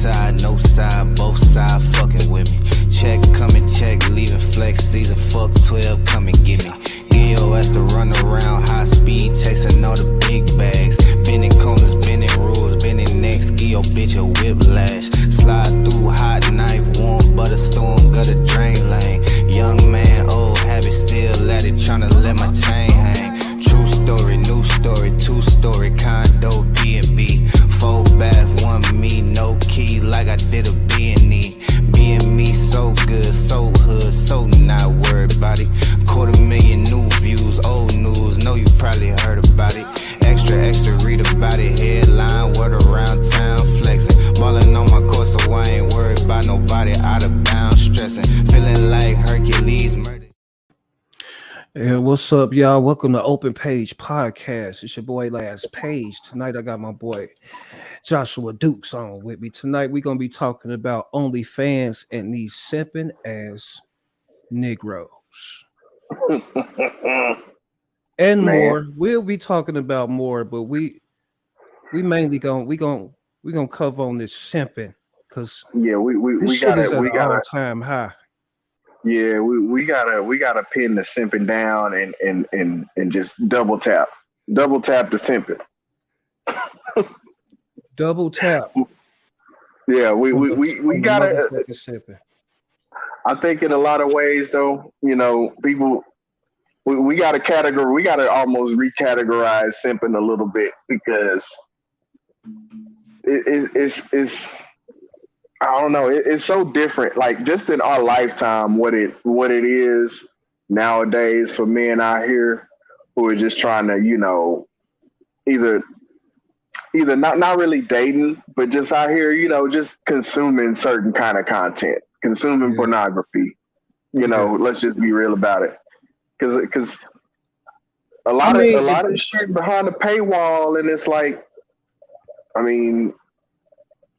side, no side, both sides fucking with me. Check, coming, check, leaving flex, season fuck 12, come and get me. Get your ass to run around high speed, chasing all the big bags. Bending corners, bending rules, bending necks, give your bitch a whiplash. Slide through hot knife, warm butter storm, gutter drain lane. Young man, old habit, still at it, tryna let my chain hang. True story, new story, two-story, condo, B&B. 4 bath, 1 me, no key, like I did a B&E. B&Me so good, so hood, so not worried about it. 250,000 new views, old news, know you probably heard about it. Extra, extra, read about it, headline, word around town, flexing. Ballin' on my course, so I ain't worried about nobody out of bounds, stressing. Feeling like Hercules murdered. Yeah, what's up, y'all? Welcome to Open Page Podcast. It's your boy Last Page. Tonight I got my boy Joshua Dukes on with me. Tonight we're gonna be talking about Onlyfans and these simping ass Negroes. And more. We'll be talking about more, but we mainly gonna cover on this simping because we shit is gotta at an all-time high. Yeah, we gotta pin the simping down and just double tap the simping. Double tap. Yeah, we gotta simping. I think in a lot of ways though, you know, people we gotta almost recategorize simping a little bit because it's I don't know. It's so different. Like just in our lifetime, what it is nowadays for men out here who are just trying to, you know, either not really dating, but just out here, you know, just consuming certain kind of content, consuming pornography. You know, let's just be real about it, because a lot of shit behind the paywall, and it's like, I mean.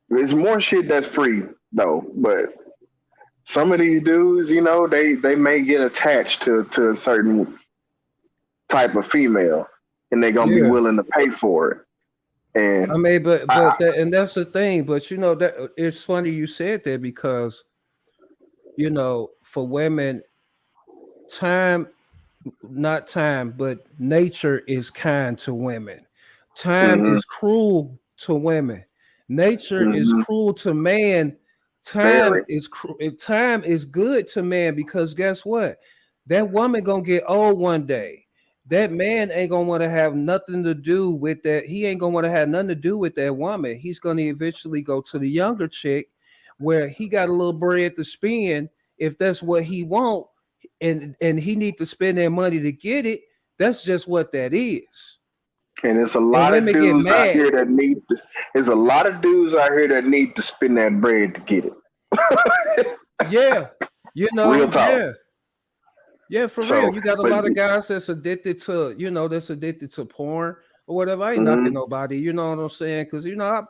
There's more shit that's free though, but some of these dudes, you know, they may get attached to a certain type of female, and they're gonna be willing to pay for it. And I mean, but and that's the thing. But you know that it's funny you said that because you know for women, but nature is kind to women. Time is cruel to women. Nature is cruel to man. Time is good to man because guess what? That woman gonna get old one day. That man ain't gonna want to have nothing to do with that. He ain't gonna want to have nothing to do with that woman. He's gonna eventually go to the younger chick where he got a little bread to spend if that's what he want, and he need to spend that money to get it. That's just what that is. And there's a lot of dudes out here that need to spend that bread to get it. Yeah, you know, real talk. Yeah, for real. You got a lot of guys that's addicted to porn or whatever. I ain't knocking nobody, you know what I'm saying? Because you know,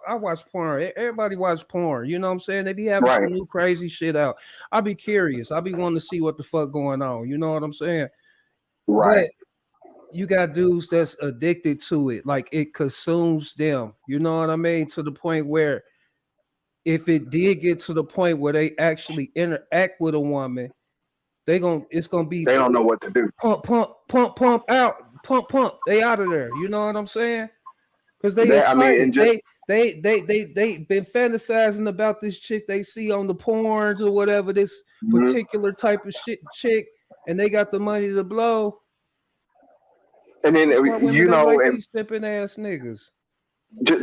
I watch porn. Everybody watch porn. You know what I'm saying? They be having some new crazy shit out. I be curious. I be wanting to see what the fuck going on. You know what I'm saying? Right. But you got dudes that's addicted to it, like it consumes them. You know what I mean? To the point where if it did get to the point where they actually interact with a woman, it's gonna be they don't know what to do. Pump out, pump. They out of there. You know what I'm saying? Because they been fantasizing about this chick they see on the porns or whatever, this particular type of chick, and they got the money to blow. And then you know, like these simping ass niggas.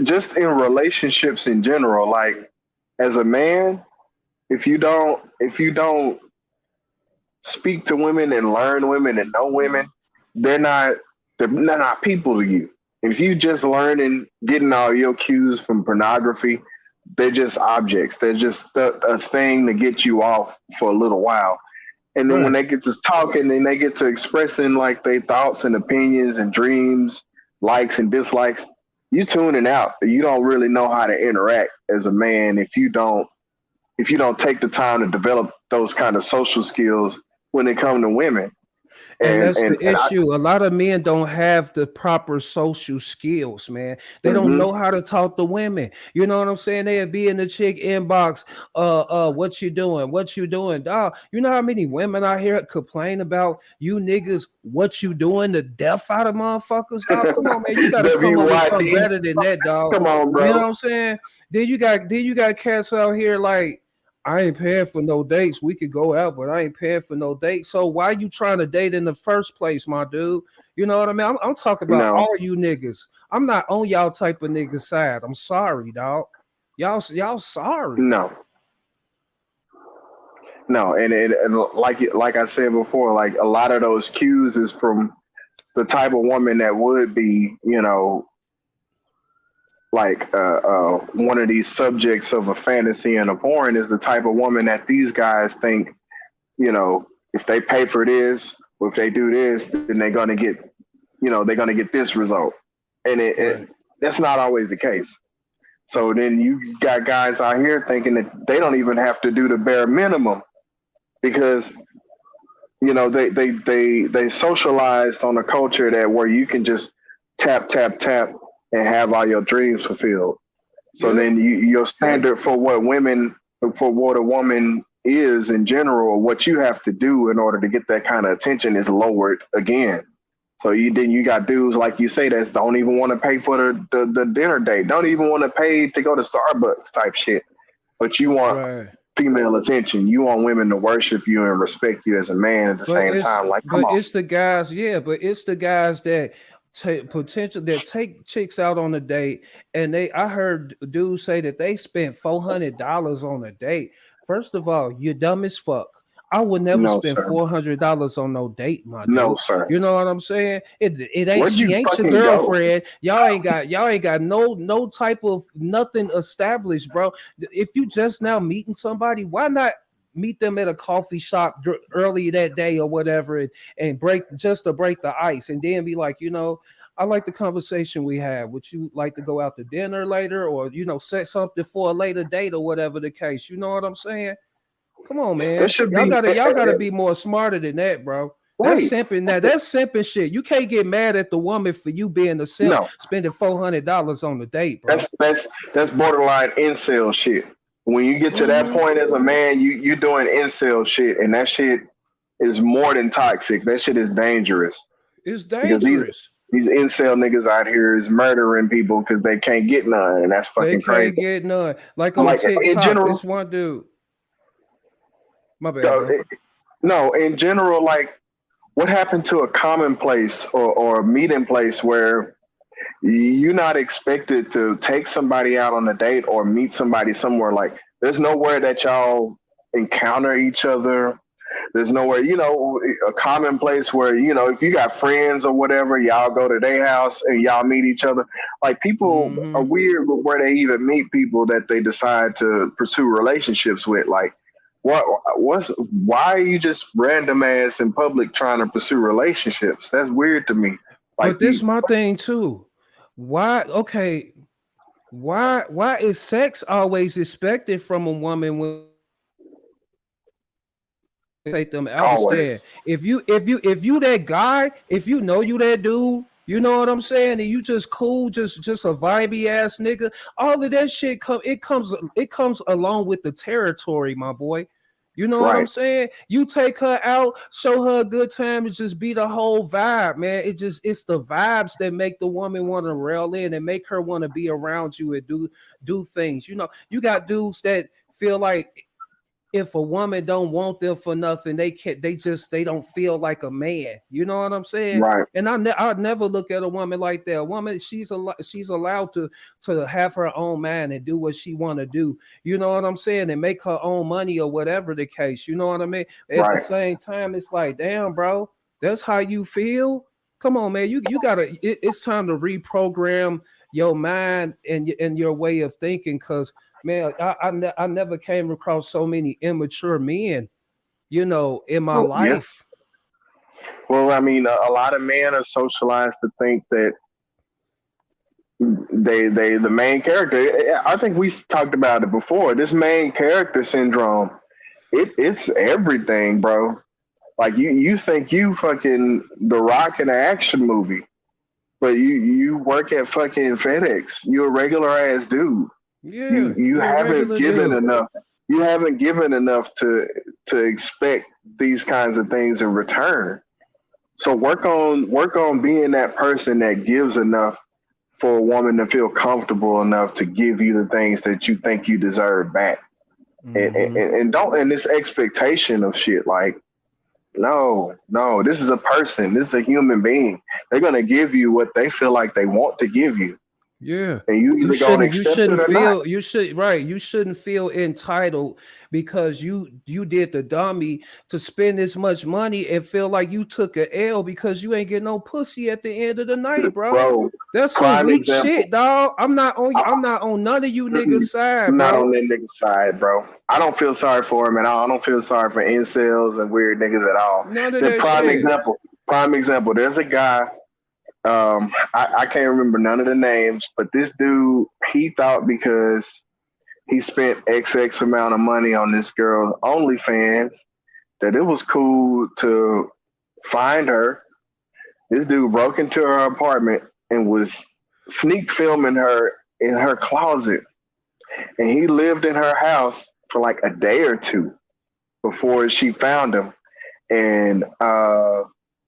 Just in relationships in general, like as a man, if you don't speak to women and learn women and know women, they're not people to you. If you just learning, getting all your cues from pornography, they're just objects. They're just a thing to get you off for a little while. And then when they get to talking and they get to expressing like their thoughts and opinions and dreams, likes and dislikes, you tuning out. You don't really know how to interact as a man if you don't take the time to develop those kind of social skills when it comes to women. And and that's the and and I. issue. A lot of men don't have the proper social skills, man. They don't Hmm. know how to talk to women. You know what I'm saying? They'll be in the chick inbox, what you doing? What you doing? Dog, you know how many women out here complain about you niggas, what you doing, the death out of motherfuckers, dog? Come on, man. You gotta come up with something WYD. better than that, dog. Come on, You know bro. what I'm saying? Then you got cats out here like I ain't paying for no dates. We could go out, but I ain't paying for no dates. So why you trying to date in the first place, my dude? You know what I mean? I'm talking about No, all you niggas. I'm not on y'all type of nigga side. I'm sorry, dog. Y'all sorry. no, no. And like I said before, like a lot of those cues is from the type of woman that would be, like one of these subjects of a fantasy and a porn is the type of woman that these guys think, if they pay for this, or if they do this, then they're gonna get this result, and Right. that's not always the case. So then you got guys out here thinking that they don't even have to do the bare minimum because they socialized on a culture that where you can just tap tap tap and have all your dreams fulfilled. So Yep. then your standard for what a woman is in general, what you have to do in order to get that kind of attention is lowered again. So you got dudes like you say that don't even want to pay for the dinner date, don't even want to pay to go to Starbucks type shit, but you want Right. female attention. You want women to worship you and respect you as a man at the But same it's time. Like, come but on. it's the guys, yeah, but it's the guys that take potential that take chicks out on a date and I heard dudes say that they spent $400 on a date. First of all, you're dumb as fuck. I would never No, spend sir. $400 on no date, my No, dude. sir. You know what I'm saying? It ain't Where'd she you ain't your fucking go? girlfriend. Y'all ain't got no type of nothing established, bro. If you just now meeting somebody, why not meet them at a coffee shop early that day or whatever and break just to break the ice and then be like, I like the conversation we had. Would you like to go out to dinner later or set something for a later date or whatever the case? You know what I'm saying? Come on, That man. should Y'all be gotta y'all gotta be more smarter than that, bro. That's right. simping now. That's simping shit. You can't get mad at the woman for you being a simp No, spending $400 on the date, bro. that's borderline incel shit. When you get to that Hmm. point as a man, you doing incel shit, and that shit is more than toxic. That shit is dangerous It's because dangerous. these incel niggas out here is murdering people because they can't get none, and that's They fucking can't crazy. get none. Like on Like in TikTok, general, this one dude. My bad, bro. it, no, in general, like what happened to a commonplace or a meeting place where you're not expected to take somebody out on a date or meet somebody somewhere. Like there's nowhere that y'all encounter each other. There's nowhere, a common place where, if you got friends or whatever, y'all go to their house and y'all meet each other. Like people are Hmm. weird with where they even meet people that they decide to pursue relationships with. Like what why are you just random ass in public trying to pursue relationships? That's weird to me. Like But this my thing too. Why? Okay. Why is sex always expected from a woman when take them out of stand? always. If you that guy, if you know you that dude, you know what I'm saying, and you just cool, just a vibey ass nigga, all of that shit comes along with the territory, my boy. You know what I'm Right. saying? You take her out, show her a good time, and just be the whole vibe, man. It's the vibes that make the woman want to rail in and make her want to be around you and do things. You got dudes that feel like if a woman don't want them for nothing, they don't feel like a man. You know what I'm saying? Right. And I'd never look at a woman like that. A woman, she's allowed to have her own mind and do what she want to do. You know what I'm saying? And make her own money or whatever the case. You know what I mean? At the Right. same time, it's like, damn, bro, that's how you feel. Come on, man. You gotta. It's time to reprogram your mind and your way of thinking, because man, I never came across so many immature men, in my Well, yeah. life. Well, I mean, a lot of men are socialized to think that they the main character. I think we talked about it before. This main character syndrome. It's everything, bro. Like you think you fucking The Rock in an action movie, but you work at fucking FedEx. You're a regular ass dude. Yeah, You you're a haven't regular given dude. enough. You haven't given enough to expect these kinds of things in return. So work on being that person that gives enough for a woman to feel comfortable enough to give you the things that you think you deserve back. Mm-hmm. And don't, and this expectation of shit, like, no, this is a person, this is a human being. They're gonna give you what they feel like they want to give you, Yeah. and you You either gonna shouldn't you accept it shouldn't or not. feel you should right. You shouldn't feel entitled because you did the dummy to spend this much money and feel like you took a L because you ain't getting no pussy at the end of the night, bro. Bro, That's some prime weak example. shit, dog. I'm not on you. I, I'm not on none of you mm-mm, niggas side, I'm not bro. on that nigga side, bro. I don't feel sorry for him at all. I don't feel sorry for incels and weird niggas at all. None of The that shit. prime example. There's a guy. I can't remember none of the names, but this dude, he thought because he spent XX amount of money on this girl's OnlyFans that it was cool to find her. This dude broke into her apartment and was sneak filming her in her closet. And he lived in her house for like a day or two before she found him. And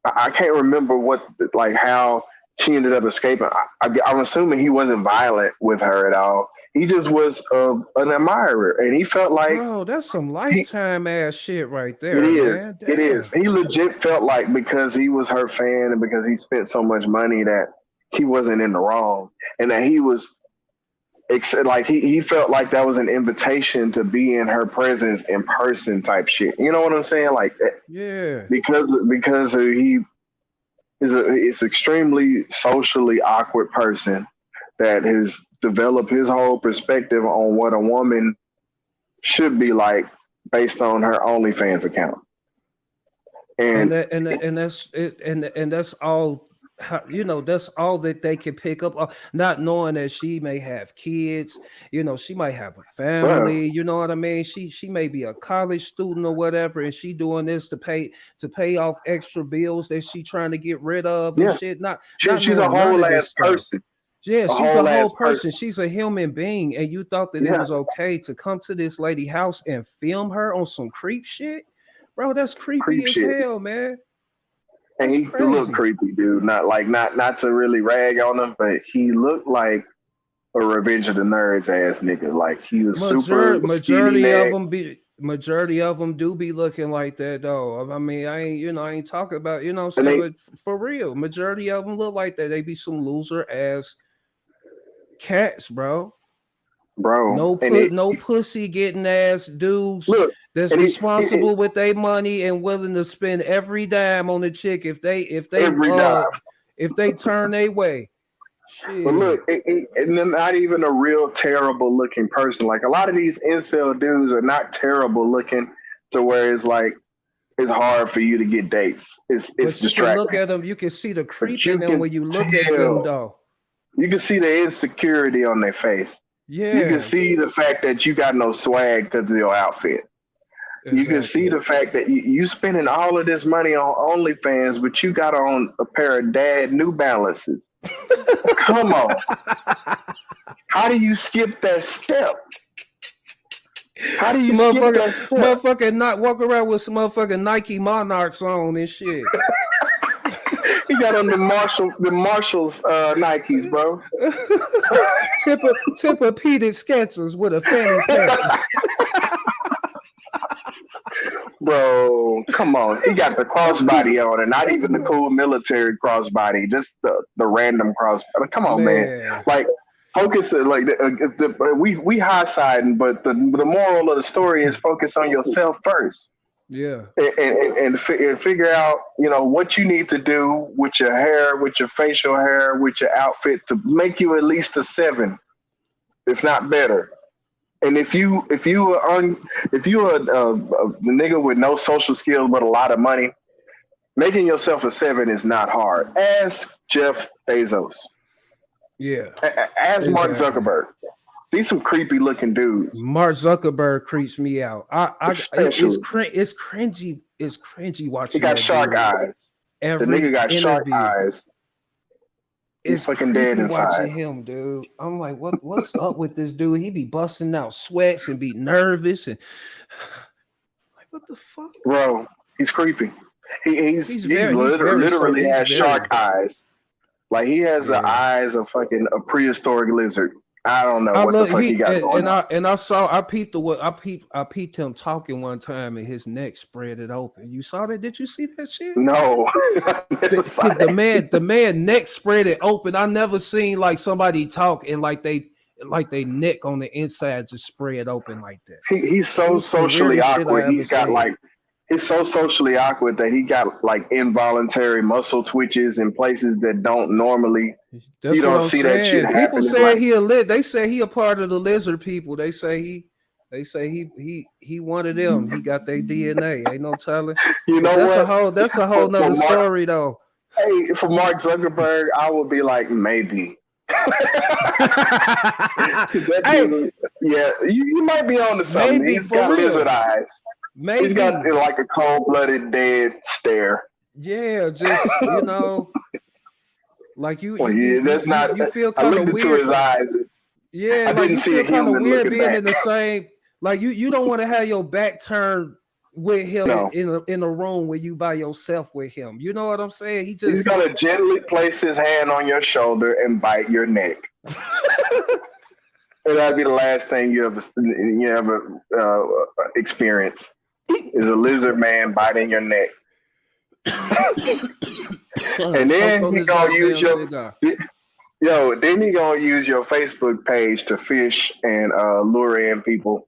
I can't remember what, like, how she ended up escaping. I'm assuming he wasn't violent with her at all. He just was an admirer, and he felt like Bro, that's some he. lifetime ass shit right It there, is. man. It is. Damn. He legit felt like because he was her fan and because he spent so much money that he wasn't in the wrong, and that he was like he felt like that was an invitation to be in her presence in person type shit. You know what I'm saying? Like Yeah. because he is extremely socially awkward person that has developed his whole perspective on what a woman should be like based on her OnlyFans account. and And that and that's it, and that's all that's all that they can pick up not knowing that she may have kids, she might have a bruh, family, you know what I mean, she may be a college student or whatever, and she doing this to pay off extra bills that she trying to get rid of and yeah, shit, not she's a knowing none whole of ass this stuff. person, Yeah, a she's a whole whole ass person. person. She's a human being, and you thought that it Yeah, was okay to come to this lady house and film her on some creep shit, bro. That's creepy creep as shit. hell, man. And That's he looked crazy. creepy, dude. Not to really rag on him, but he looked like a Revenge of the Nerds ass nigga. Like he was super Majority, skinny majority of neck. them be majority of them do be looking like that though. I mean, I ain't talking about, what I'm And saying, they, but for real, majority of them look like that. They be some loser ass cats, bro. bro, No and put it no pussy getting ass dudes look, that's and responsible with their money and willing to spend every dime on the chick if they if they every uh dime. if they turn their way. But look, Shit. and they're not even a real terrible looking person. Like a lot of these incel dudes are not terrible looking to where it's like it's hard for you to get dates. It's But you can look distracting. at them, you can see the But creep in you them can when you look at them tell, though. you can see the insecurity on their face. You can Yeah, see the fact that you got no swag because of your outfit. You can see exactly. the fact that you spending all of this money on OnlyFans, but you got on a pair of dad New Balances. Come on. How do you skip that step? How do you Some skip motherfucker, that step? motherfucker not walk around with some motherfucking Nike Monarchs on and shit. He got on the Marshalls Nikes, bro. Tempur-Pedic Skechers with a fanny pack. Bro, come on. He got the crossbody on, and not even the cool military crossbody, just the random crossbody. Come on, man. Man, Like, focus. Like, we high siding, but the moral of the story is focus on yourself first. yeah. And figure out what you need to do with your hair, with your facial hair, with your outfit to make you at least a 7, if not better. And if you are a nigga with no social skills but a lot of money, making yourself a 7 is not hard. Ask Jeff Bezos. Yeah, Ask Mark exactly. Zuckerberg. These some creepy looking dudes, Mark Zuckerberg creeps me out. It's especially. it's cringy. it's cringy He watching got that shark dude. eyes. The nigga Every got shark interview. eyes. He's It's fucking dead creepy inside. watching him, dude. I'm like, what's up with this dude? He be busting out sweats and be nervous and like, what the fuck? Bro, he's creepy. He He's very so literally he's has shark very eyes. Like he has the yeah. eyes of fucking a prehistoric lizard. I don't know I what the love fuck he got going on. I peeped I peeped him talking one time and his neck spread it open. You saw that? Did you see that shit? No, The man neck spread it open. I never seen like somebody talk and like they neck on the inside just spread open like that. he's It so was some socially weirdest shit I awkward. ever seen. He's so socially awkward that he got like involuntary muscle twitches in places that don't normally. That's You what don't I'm see that shit saying. People happening. say Like, they say he a part of the lizard people. They say he one of them. He got their DNA. Ain't no telling. you But know what? that's a whole For nother Mark, story though. hey, for Mark Zuckerberg, I would be like maybe. That Hey, dude, yeah, you might be on to something. maybe He's for got real. lizard eyes. He's got Maybe. like a cold-blooded dead stare. Yeah, just like Well, yeah, that's not. you feel I kind of looked into weird. his eyes. Yeah, I like didn't you see a feel kind of human weird looking being back. in the same. Like you don't want to have your back turned with him No. in a room where you by yourself with him. You know what I'm saying? He He's just gonna gently place his hand on your shoulder and bite your neck. And that'd be the last thing you ever experience is a lizard man biting your neck. And then he gonna use then he gonna use your Facebook page to fish and lure in people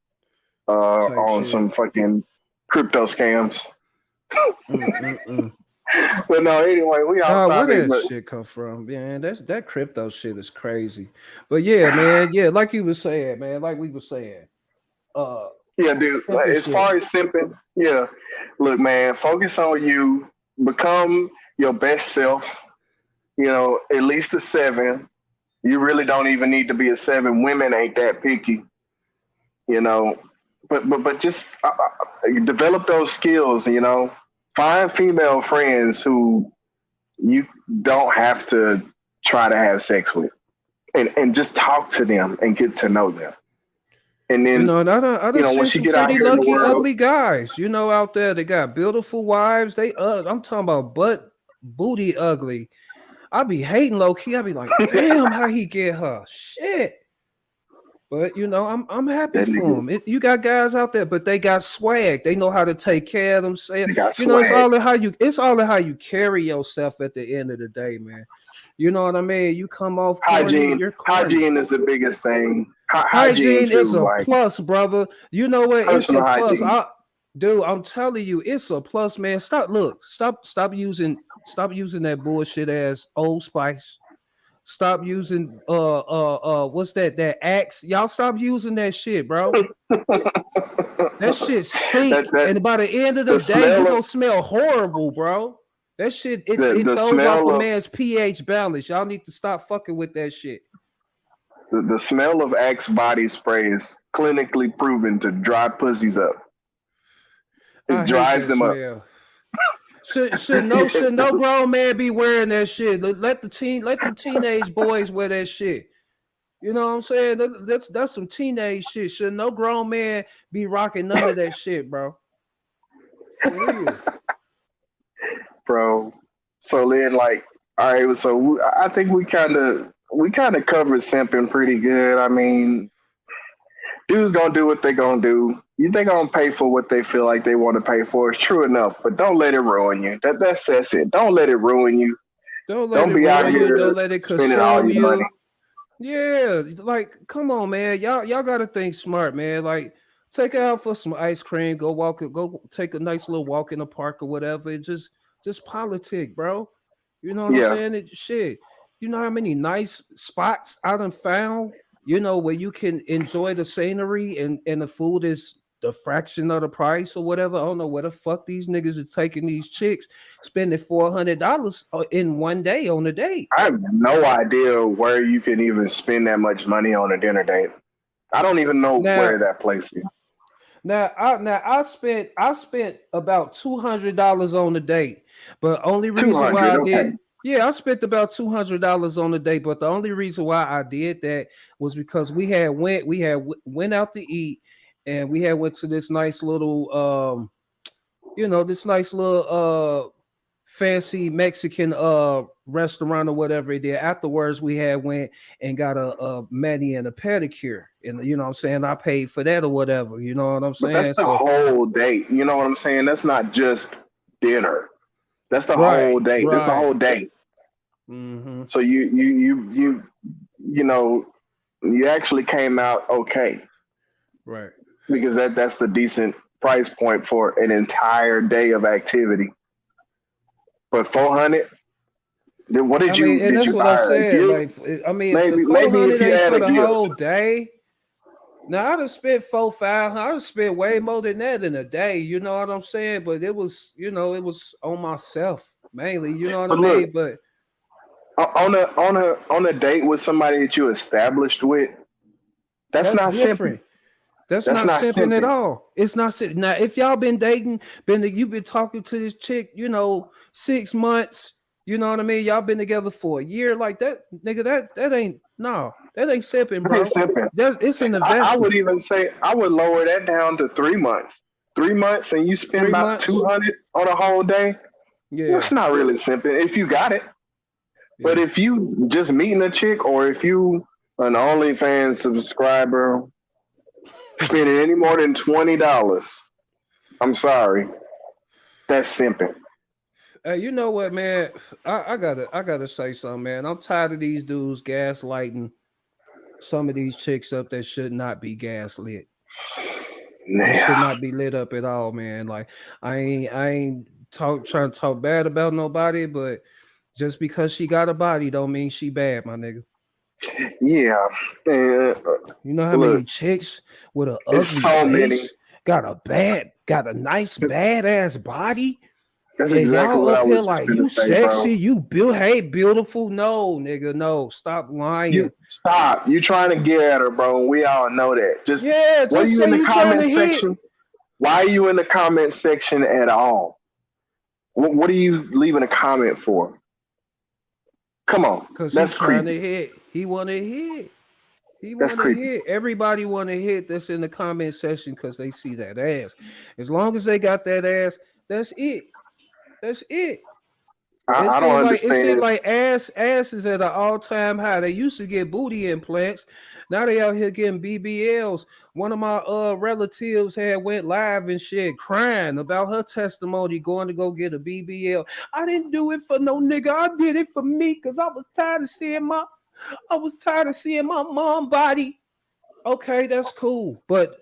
on shit. some fucking crypto scams. Mm-mm-mm. But no, anyway, we off Where topic. that But shit come from, man? That crypto shit is crazy. But yeah, man, yeah, like you were saying, man, like we were saying. yeah, dude, as far as simping, yeah, look, man, focus on you, become your best self. You know, at least a 7. You really don't even need to be a 7. Women ain't that picky, you know. But just develop those skills. You know, find female friends who you don't have to try to have sex with, and just talk to them and get to know them. And then, I done seen once you some get out pretty here in the lucky, world, ugly guys, out there. They got beautiful wives. I'm talking about butt booty ugly. I be hating low key. I be like, damn, how he get her? Shit. But I'm happy for him. You got guys out there, but they got swag. They know how to take care of themselves. It's all in how you carry yourself at the end of the day, man. You know what I mean? You come off hygiene. You're corny. Hygiene is the biggest thing. Hygiene is a plus, brother. You know what? It's a plus. Dude, I'm telling you, it's a plus, man. Stop using that bullshit ass Old Spice. Stop using what's that Axe? Y'all stop using that shit, bro. That shit stink. And by the end of the day, you're gonna smell horrible, bro. That shit it throws off a man's pH balance. Y'all need to stop fucking with that shit. The smell of Axe body spray is clinically proven to dry pussies up. It dries them up. Should no grown man be wearing that shit? Let the teenage boys wear that shit. You know what I'm saying? That's some teenage shit. Should no grown man be rocking none of that shit, bro? For real. Bro. So then, like, all right. So I think we kind of covered simping pretty good. I mean, dudes gonna do what they gonna do. They gonna pay for what they feel like they want to pay for. It's true enough, but don't let it ruin you. That's it. Don't let it ruin you. Don't be out here. Don't let it spending all your money. Yeah, like come on, man. Y'all gotta think smart, man. Like take her out for some ice cream. Go take a nice little walk in the park or whatever. And just politic, bro. You know what I'm saying? Shit. You know how many nice spots I done found? Where you can enjoy the scenery and the food is the fraction of the price or whatever. I don't know where the fuck these niggas are taking these chicks, spending $400 in one day on a date. I have no idea where you can even spend that much money on a dinner date. I don't even know where that place is. I spent about $200 on the date, but only reason why 200. I Okay. did, yeah, I spent about $200 on the date, but the only reason why I did that was because we had went out to eat, and we had went to this nice little this nice little fancy Mexican restaurant or whatever it did. Afterwards, we had went and got a mani and a pedicure. And you know what I'm saying? I paid for that or whatever. You know what I'm But that's saying? the So whole date. You know what I'm saying? That's not just dinner. That's the right, whole date. That's the right. whole date. Mm-hmm. So you know you actually came out okay Right. because that's the decent price point for an entire day of activity. But 400. Then what I mean, and did that's you what I'm buy a saying. gift? Like, I mean, if the Maybe if 400 you ain't had for a the whole gift. day, now I'd have spent 4, 500. I'd have spent way more than that in a day. You know what I'm saying? But it was on myself mainly. You know what I But look, mean? But on a date with somebody that you established with, that's that's not simping. different. That's That's not not simping at simping. all. It's not simping. Now, if y'all been dating, you've been talking to this chick, 6 months. You know what I mean? Y'all been together for a year, like that, nigga. That ain't no. That ain't simping, That ain't bro. simping. It's an I would investment. even say I would lower that down to 3 months. 3 months and you spend Three about months. 200 on a whole day. Yeah, That's not really simping if you got it. But yeah. if you just meeting a chick or if you an OnlyFans subscriber spending any more than $20, I'm sorry, that's simping. Hey, you know what, man? I gotta say something, man. I'm tired of these dudes gaslighting some of these chicks up that should not be gaslit. That should Yeah. not be lit up at all, man. Like I ain't trying to talk bad about nobody, but just because she got a body don't mean she bad, my nigga. Yeah. And You know how many look, chicks with an it's ugly so many. face got a nice badass body, That's and exactly y'all what I up here was just like gonna you say, bro. sexy, hey beautiful. No, nigga, no. Stop lying. You stop. You trying to get at her, bro. We all know that. Just Yeah, what are just you in say the you trying comment to hit section? Why are you in the comment section at all? What are you leaving a comment for? Come on, because he that's trying creepy. to hit. He want to hit. He That's want to creepy. hit. Everybody want to hit that's in the comment section because they see that ass. As long as they got that ass, that's it. That's it. It I don't seemed like understand. ass is at an all time high. They used to get booty implants. Now they out here getting BBLs. One of my relatives had went live and shit crying about her testimony going to go get a BBL. I didn't do it for no nigga. I did it for me because I was tired of seeing my mom body. Okay, that's cool. But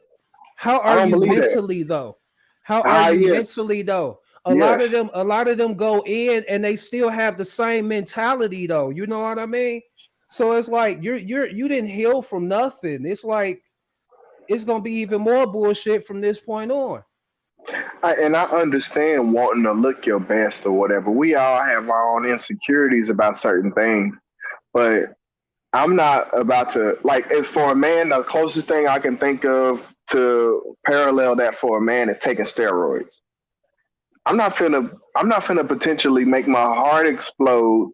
how I are don't you believe that. mentally though? How are Ah, you yes, mentally though? yes. A lot of them go in and they still have the same mentality though. You know what I mean? So it's like you didn't heal from nothing. It's like it's gonna be even more bullshit from this point on. And I understand wanting to look your best or whatever. We all have our own insecurities about certain things, but I'm not about to like. As for a man, the closest thing I can think of to parallel that for a man is taking steroids. I'm not finna potentially make my heart explode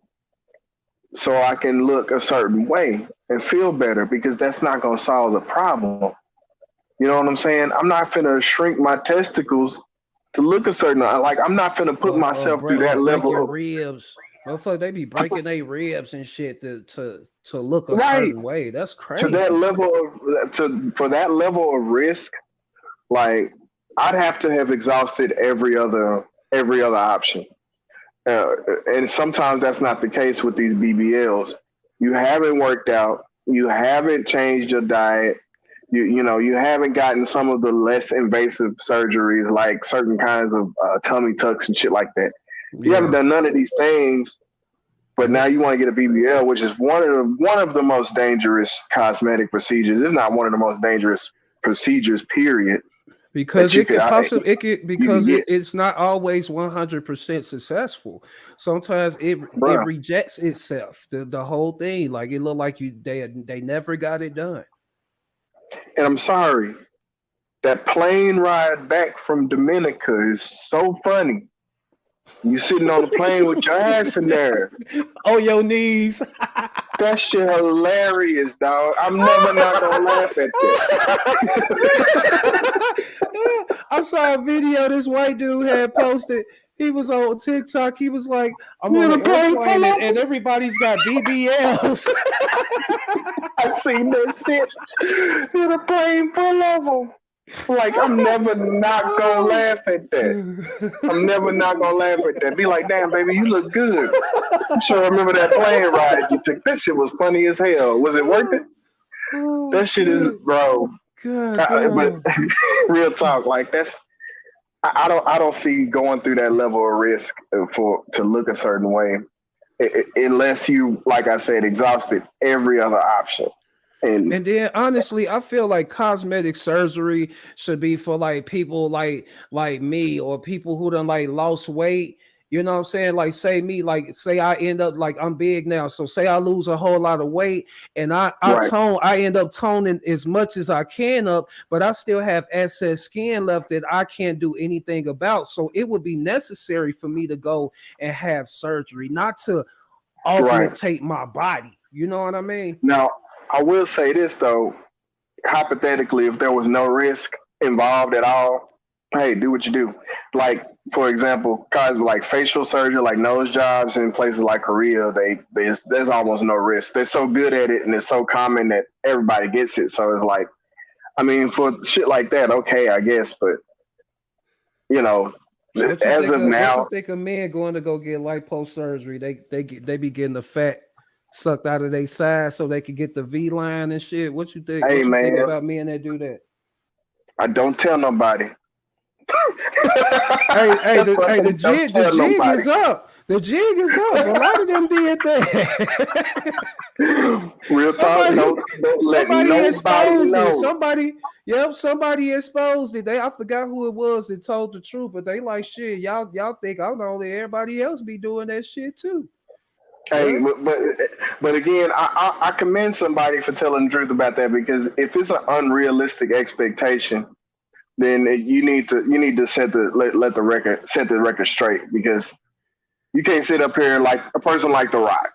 so I can look a certain way and feel better because that's not gonna solve the problem. You know what I'm saying? I'm not finna shrink my testicles to look a certain like I'm not finna put myself through Or that break level your of ribs. Motherfucker, they be breaking their ribs and shit to look a right certain way. That's to that crazy. level of to for that level of risk. Like I'd have to have exhausted every other option. Uh, and sometimes that's not the case with these BBLs. You haven't worked out. You haven't changed your diet. You haven't gotten some of the less invasive surgeries like certain kinds of tummy tucks and shit like that. If you haven't Yeah. done none of these things, but now Yep. you want to get a BBL, which is one of the most dangerous cosmetic procedures, if not one of the most dangerous procedures, period, Because that you it could could possibly it could you can because get, it's not always 100% successful. Sometimes it bro. rejects itself. The whole thing, like it looked like they never got it done. And I'm sorry. that plane ride back from Dominica is so funny. You sitting on the plane with your ass in there. On your knees. That shit hilarious, dog. I'm never not gonna laugh at that. I saw a video this white dude had posted. He was on TikTok. He was like, I'm You on the an plane airplane pull and over? everybody's got BBLs. I seen that shit. You the plane pull over? Like I'm never not gonna laugh at that. I'm never not gonna laugh at that. Be like, damn, baby, you look good. I'm sure I remember that plane ride you took. That shit was funny as hell. Was it worth it? Oh That shit is, shit. bro. God But damn. real talk, like that's I don't see going through that level of risk for to look a certain way unless you, like I said, exhausted every other option. And And then honestly, I feel like cosmetic surgery should be for like people like me or people who done like lost weight. You know what I'm saying? Like say me, like say I end up like I'm big now. So say I lose a whole lot of weight and right, I end up toning as much as I can up, but I still have excess skin left that I can't do anything about. So it would be necessary for me to go and have surgery, not to right. augmentate my body. You know what I mean? Now, I will say this though, hypothetically, if there was no risk involved at all, hey, do what you do. Like, for example, cause like facial surgery, like nose jobs in places like Korea, there's almost no risk. They're so good at it and it's so common that everybody gets it. So it's like, I mean, for shit like that, okay, I guess, but you know, What you as think of of what you now, think of men going to go get lipo surgery? They be getting the fat sucked out of their side so they can get the V line and shit. What you think? hey What you think man, about men that do that? I don't tell nobody. Hey, That's what I the don't jig tell nobody. is up. The jig is up. A lot of them did that. Real talk, somebody don't let somebody nobody exposed it. know. Somebody exposed it. I forgot who it was that told the truth, but they like shit. Y'all think I'm the only everybody else be doing that shit too. Hey, What? but again, I commend somebody for telling the truth about that because if it's an unrealistic expectation, then you need to let the record set the record straight because you can't sit up here like a person like The Rock.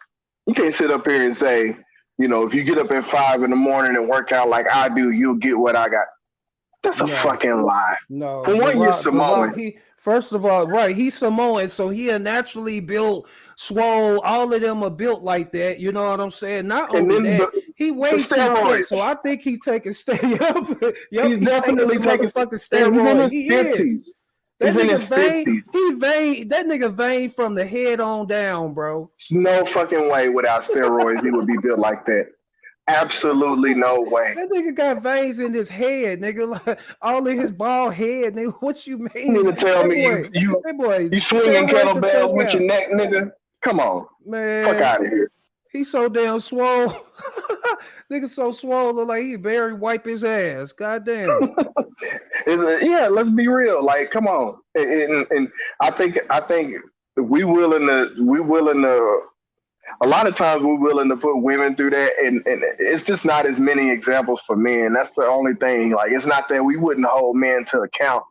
You can't sit up here and say, if you get up at 5 in the morning and work out like I do, you'll get what I got. That's a No. fucking lie. No, For one, you're The Rock, Samoan. he first of all, right, he's Samoan, so he are naturally built, swole. All of them are built like that. You know what I'm saying? Not And only then that, he the way too quick. So steroids. I think he taking yep, He's he taking definitely some taking. motherfucking And he's in steroid. his He is. fifties. That He's in nigga his vain. fifties. He vain. That nigga vain from the head on down, bro. There's no fucking way without steroids he would be built like that. Absolutely no way. That nigga got veins in his head, nigga. Like all in his bald head, nigga. What you You mean? mean to tell me That boy, you swinging steroid the fuck kettlebells with your out, neck, nigga? Come on, fuck man. out of here. He so damn swole. Nigga so swole, look like he barely wipe his ass. Goddamn. Yeah, let's be real. Like, come on. And I think we willing to. A lot of times we're willing to put women through that, and it's just not as many examples for men. That's the only thing. Like, it's not that we wouldn't hold men to account.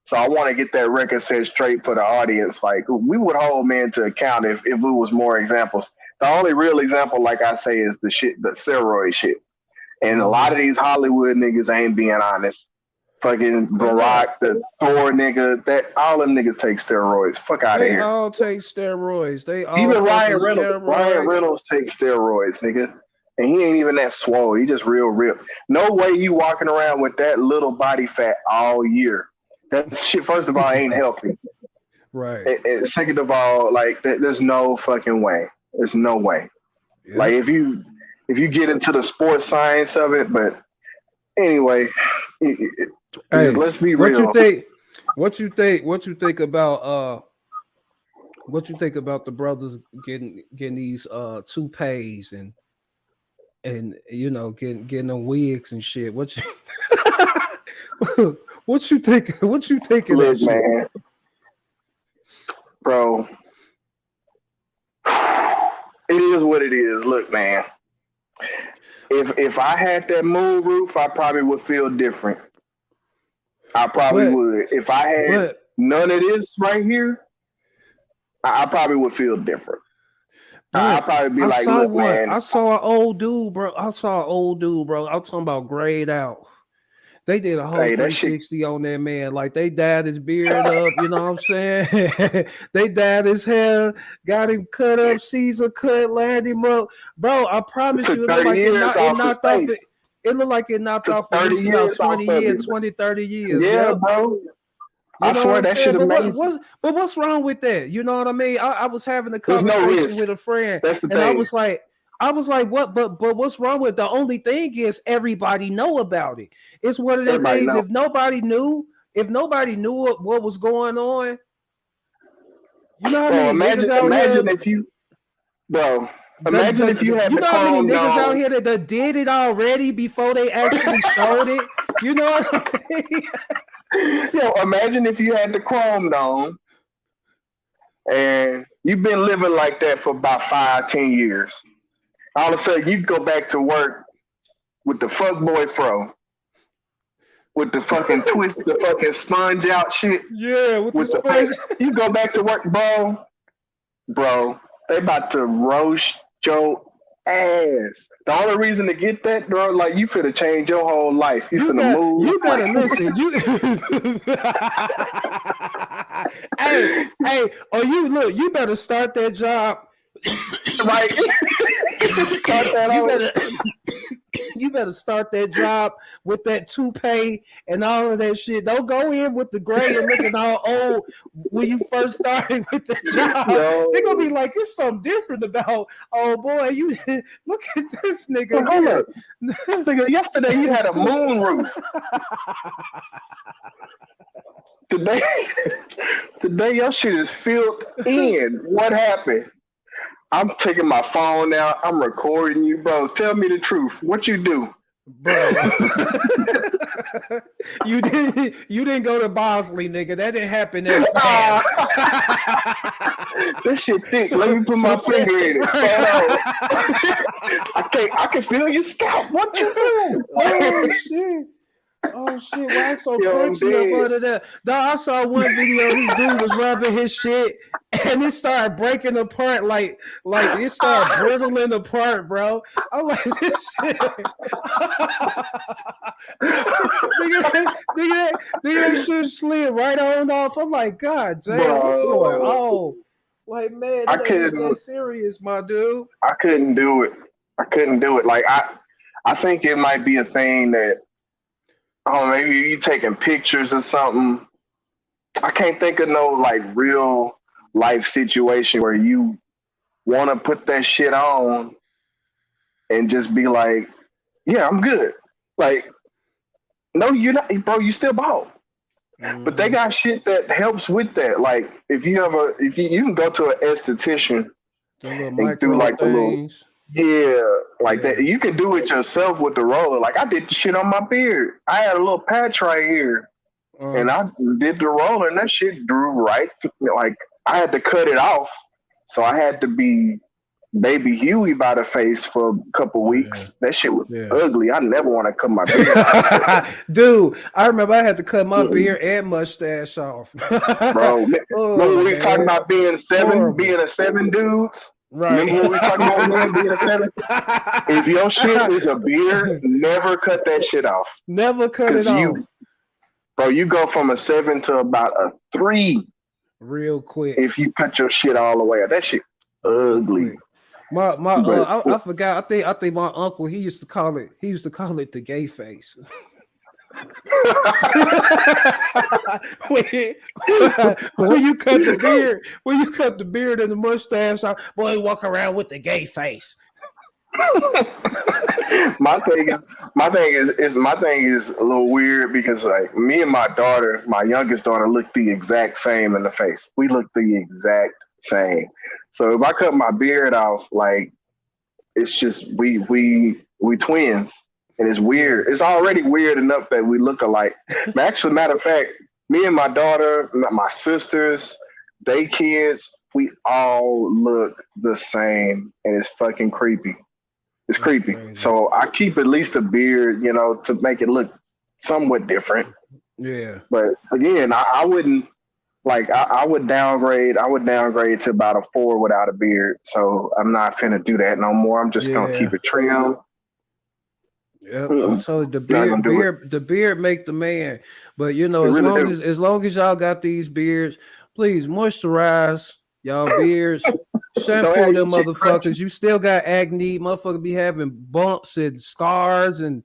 So I want to get that record set straight for the audience. Like, we would hold men to account if it was more examples. The only real example, like I say, is the steroid shit. And a lot Mm-hmm. of these Hollywood niggas ain't being honest. Fucking They not. Barack, the Thor nigga, that all them niggas take steroids. Fuck out of They here. all take steroids. They all Even fucking Ryan Reynolds. Ryan steroids. Reynolds takes steroids, nigga. And he ain't even that swole. He just real ripped. No way you walking around with that little body fat all year. That shit, first of all, ain't healthy. Right. And second of all, like there's no fucking way. There's no way. Like Yep. if you get into the sports science of it, but anyway, Hey, let's be what you real. think? What you think about what you think about the brothers getting these toupees and getting them wigs and shit? What you what you think of that Look, shit? man, bro, it is what it is. Look, man, if I had that moon roof, I probably would feel different. I probably But would. If I had but none of this right here, I probably would feel different. I'd but probably be I like, saw look, one. man, I saw an old dude, bro. I saw an old dude, bro. I'm talking about grayed out. They did a whole hey, that shit 360 on that man. Like they dyed his beard up, you know what I'm saying? They dyed his hair, got him cut up, Caesar cut, lined him up. Bro, I promise took you, it looked 30 like years it off his knocked off it. face. It looked like it knocked Took off at 30 least about years off 20 of years, it. 20, 30 years. Yeah, Yep. bro. You I know what swear I'm that shit saying? amazing. But what's wrong with that? You know what I mean? I was having a There's no conversation risk. with a friend, That's the and I thing. was like, what? But what's wrong with it? The only thing is everybody know about it. It's one of them Everybody things. know. If nobody knew what was going on, you know how Bro, many niggas out here. imagine if you, bro, imagine if you The had you the know how many chrome niggas out dome. here that did it already before they actually showed it. You know what I mean? Yo, imagine if you had the chrome dome and you've been living like that for about 5, 10 years. All of a sudden you go back to work with the fuckboy fro, with the fucking twist, the fucking sponge out shit, Yeah, with the with the sponge. you go back to work, bro, they about to roast your ass. The only reason to get that, bro, like you finna change your whole life. You finna move. You gotta Like, listen. You hey, or you look, you better start that job. right? Start that You over. better you better start that job with that toupee and all of that shit. Don't go in with the gray and looking all old when you first started with the job. Yo, They're gonna be like, it's something different about, oh boy, you look at this nigga hold here. up. Nigga, yesterday you had a moon roof. Today, today your shit is filled in. What happened? I'm taking my phone out. I'm recording you, bro. Tell me the truth. What you do? Bro, you didn't go to Bosley, nigga. That didn't happen that fast. This shit thick. Let me put my finger in it. I can feel your scalp. What you do? Oh shit. Oh shit, why it's so Yo, I'm crunchy up dead. under that? Dog, I saw one video, this dude was rubbing his shit and it started breaking apart like it started brittling apart, bro. I'm like, this shit. nigga, that shit slid right on off. I'm like, God damn, what's going on? Like, man, I it ain't even couldn't that serious, my dude. I couldn't do it. I couldn't do it. Like I think it might be a thing that maybe you taking pictures or something. I can't think of no like real life situation where you want to put that shit on and just be like, yeah, I'm good. Like, no, you're not, bro. You still bald. But they got shit that helps with that. Like, if you can go to an esthetician The little and do micro like the little, things. yeah, like that. You can do it yourself with the roller. Like I did the shit on my beard. I had a little patch right here, and I did the roller, and that shit drew right. Like I had to cut it off, so I had to be Baby Huey by the face for a couple weeks. That shit was ugly. I never want to cut my beard off. Dude, I remember I had to cut my beard and mustache off. Bro, remember we was talking about being a seven dudes? Right. Remember what we talking about being a seven? If your shit is a beard, never cut that shit off. Never cut it off. Bro, you go from a 7 to about a 3 real quick. If you cut your shit all the way out. That shit ugly. I forgot. I think my uncle he used to call it the gay face. when you cut the beard and the mustache, boy, walk around with the gay face. my thing is a little weird because like me and my youngest daughter look the exact same in the face. We look the exact same. So if I cut my beard off, like it's just we twins, and it's weird. It's already weird enough that we look alike. But actually, matter of fact, me and my daughter, my sisters, they kids, we all look the same, and it's fucking creepy. It's creepy. Crazy. So I keep at least a beard, to make it look somewhat different. Yeah. But again, I wouldn't like I would downgrade. I would downgrade to about a 4 without a beard. So I'm not finna do that no more. I'm just gonna keep Yeah. it trim. Yep, I'm Mm-mm, telling you, not gonna do it. the beard make the man. But It really do. as long as y'all got these beards, please moisturize y'all beards, Don't shampoo have your them shit crunchy. motherfuckers. You still got acne, motherfucker be having bumps and scars and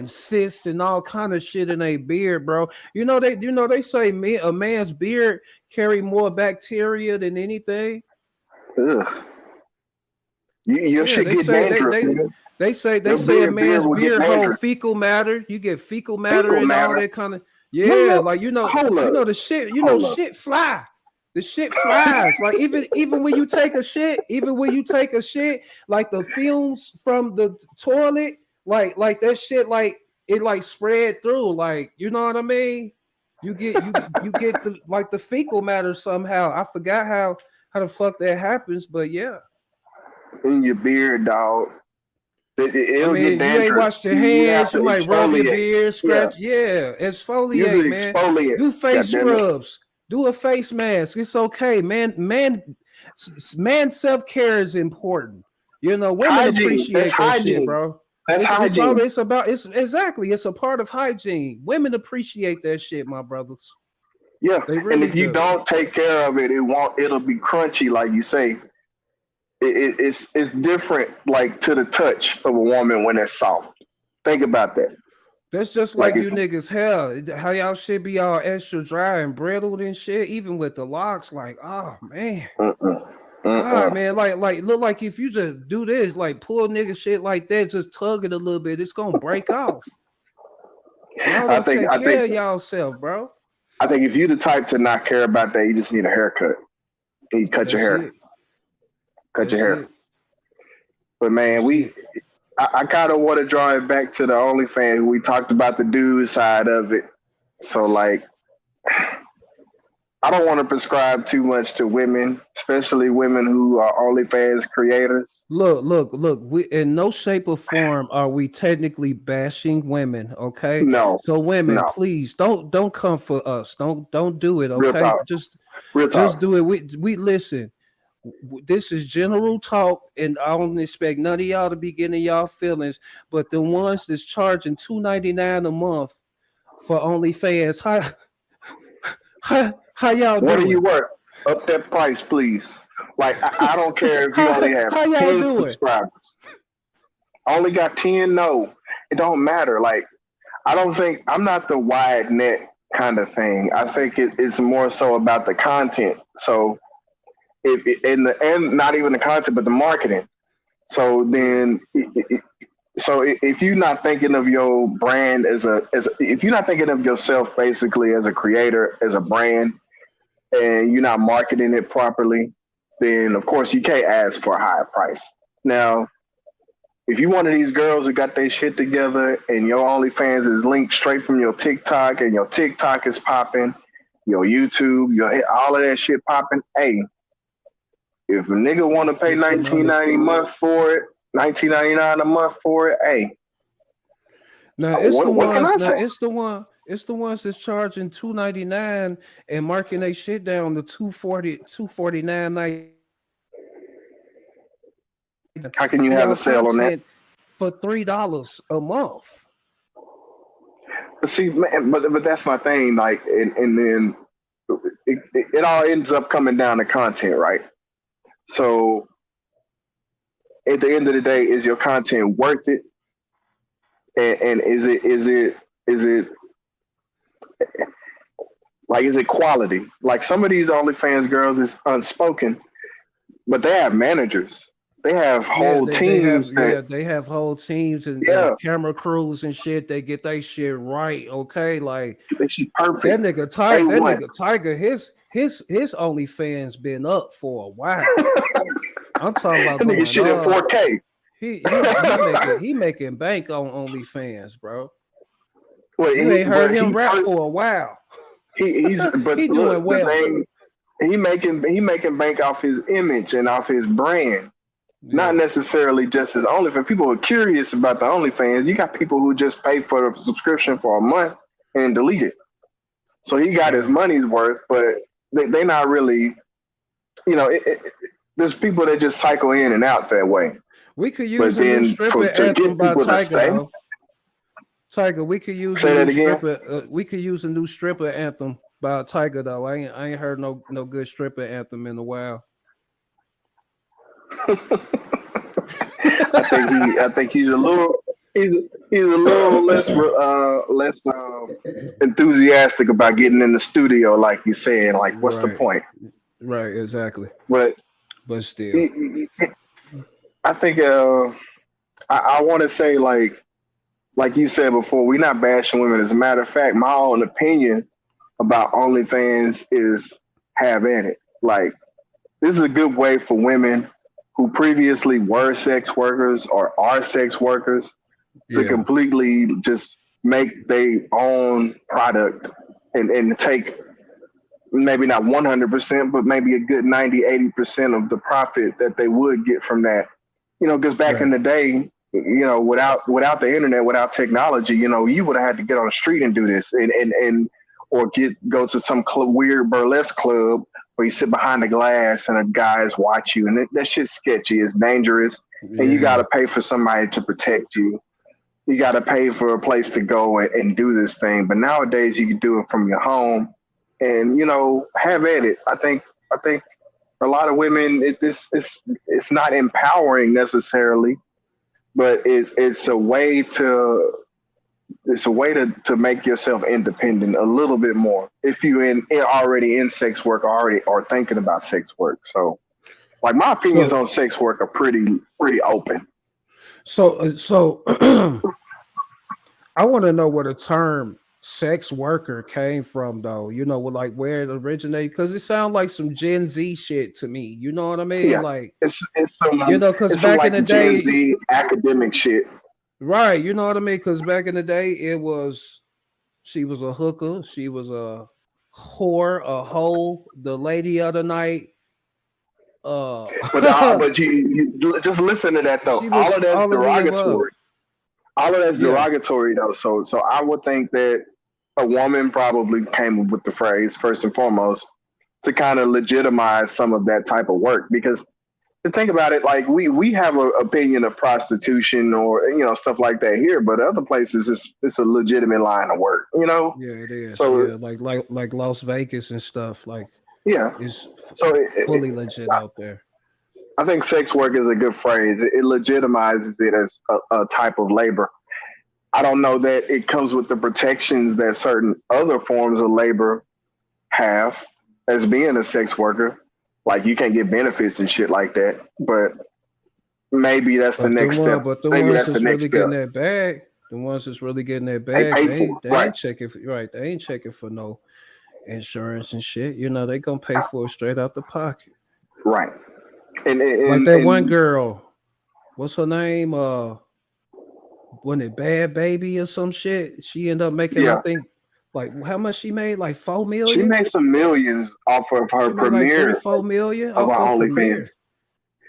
cysts and all kind of shit in a beard, bro. They say a man's beard carry more bacteria than anything. Ugh. Your Yeah, shit get dangerous, nigga. they Your say a beard man's will get beard hold dangerous. fecal matter. You get fecal matter Fecal and all matter. that kind of What, yeah, what? like Hold up. the shit, Hold up. shit fly. The shit flies. Like even when you take a shit, like the fumes from the toilet, like that shit, like it like spread through. Like you know what I mean? You get the like the fecal matter somehow. I forgot how the fuck that happens, but yeah. In your beard, dog. I It'll get mean, you ain't dangerous. washed your You have hands. to You might rub your exfoliate. beard, Yeah. scratch. Yeah, exfoliate, Usually man. exfoliate. Do God face damn it. scrubs. Do a face mask. It's okay, man. Man, self care is important. Women Hygiene. That's appreciate that shit, hygiene. bro. That's It's all hygiene. it's about. It's exactly. It's a part of hygiene. Women appreciate that shit, my brothers. Yeah. They And really if you do. don't take care of it, it'll be crunchy, like you say. It's different, like to the touch of a woman when it's soft. Think about that. That's just Like like if you niggas hell. How y'all shit be all extra dry and brittled and shit, even with the locks. Like, oh man. mm-mm, God, mm-mm. man, like look like if you just do this, like pull nigga shit like that, just tug it a little bit, it's gonna break off. Y'all I don't think take I think care of y'all self, bro. I think if you the type to not care about that, you just need a haircut. You cut your That's hair. it. Cut your That's hair. it. But man, That's it. I kind of want to draw it back to the OnlyFans. We talked about the dude side of it. So like, I don't want to prescribe too much to women, especially women who are OnlyFans creators. Look. We in no shape or form are we technically bashing women, okay? No, So women, no. please don't come for us. Don't do it, Real okay? talk. Just Real just talk. do it. We listen. This is general talk, and I don't expect none of y'all to be getting y'all feelings. But the ones that's charging $2.99 a month for OnlyFans, how y'all What are you doing? worth? Up that price, please. Like I don't care if you only have How y'all 10 doing? subscribers. I only got 10. No, it don't matter. Like I don't think I'm not the wide net kind of thing. I think it's more so about the content. So if and not even the content, but the marketing. So Yeah, then, if you're not thinking of your brand if you're not thinking of yourself basically as a creator, as a brand, and you're not marketing it properly, then of course you can't ask for a higher price. Now, if you one of these girls who got their shit together and your OnlyFans is linked straight from your TikTok and your TikTok is popping, your YouTube, your all of that shit popping, hey, if a nigga want to pay get your money. 19.90 a month for it, 19.99 a month for it, hey, Now it's the what can ones. I Now say? it's the one. It's the ones that's charging $2.99 and marking they shit down to 249 How can you have y'all a sale on that? content for $3 a month. But see, man, but that's my thing. Like, and then it all ends up coming down to content, right? So at the end of the day, is your content worth it? And is it like is it quality? Like some of these OnlyFans girls is unspoken, but they have managers. They have Yeah, whole teams that they have whole teams and yeah, camera crews and shit. They get that shit right, okay? Like she's perfect. That A1. nigga Tiger, his OnlyFans been up for a while. I'm talking That about nigga going shit in 4K. he making bank on OnlyFans, bro. Well, You ain't heard but him he rap first for a while. he's but He doing look, the well. thing he making bank off his image and off his brand, not Yeah. necessarily just his OnlyFans. People are curious about the OnlyFans. You got people who just pay for the subscription for a month and delete it. So he got his money's worth, but they not really, there's people that just cycle in and out that way. We could use But a new then stripper to anthem get by people to Tiger stay, though. Tiger, we could use a say that new again. stripper. We could use a new stripper anthem by Tiger though. I ain't heard no good stripper anthem in a while. I think he's he's a little less enthusiastic about getting in the studio, like you said. Like, what's the Right, point? right, exactly. But But still, he- I think I want to say like you said before, we're not bashing women. As a matter of fact, my own opinion about OnlyFans is have at it. Like, this is a good way for women who previously were sex workers or are sex workers to yeah, completely just make their own product and take maybe not 100%, but maybe a good 90, 80% of the profit that they would get from that. Because back in right, the day, without the internet, without technology, you would have had to get on the street and do this and or go to some weird burlesque club where you sit behind the glass and a guys watch you. And that shit's sketchy. It's dangerous. And you got yeah. to pay for somebody to protect you. You got to pay for a place to go and do this thing. But nowadays you can do it from your home and, have at it. I think a lot of women, it's not empowering necessarily, but it's a way to make yourself independent a little bit more if you already in sex work already or thinking about sex work. So, like, my opinions So on sex work are pretty open. so I want to know where the term sex worker came from, though. Like where it originated, because it sounds like some Gen Z shit to me. You know what I mean? Yeah, Like, because it's some back in the like Gen day, Z academic shit. right? You know what I mean? Because back in the day, she was a hooker, she was a whore, a hoe, the lady of the night. Uh, But you just listen to that though. she All was of that's all of the above. derogatory. All of that's Yeah. derogatory though. So I would think that a woman probably came up with the phrase first and foremost to kind of legitimize some of that type of work. Because to think about it, like we have an opinion of prostitution or stuff like that here, but other places it's a legitimate line of work. Yeah, it is. So Yeah, like Las Vegas and stuff. Like yeah, it's so fully legit out there. I think sex work is a good phrase. It legitimizes it as a type of labor. I don't know that it comes with the protections that certain other forms of labor have as being a sex worker. Like, you can't get benefits and shit like that. But maybe that's the next step. But the Maybe ones that's the that's next really step. getting that bag, the ones that's really getting that They bag, pay for it. they Right. ain't checking right. They ain't checking for no insurance and shit. They gonna pay for it straight out the pocket. Right. And Like and that one and girl, what's her name? Wasn't it Bad Baby or some shit? She ended up making, I yeah, think, like how much she made? Like four she million. made some millions off of her She made like three, premiere 4 million of her off her OnlyFans. premiere.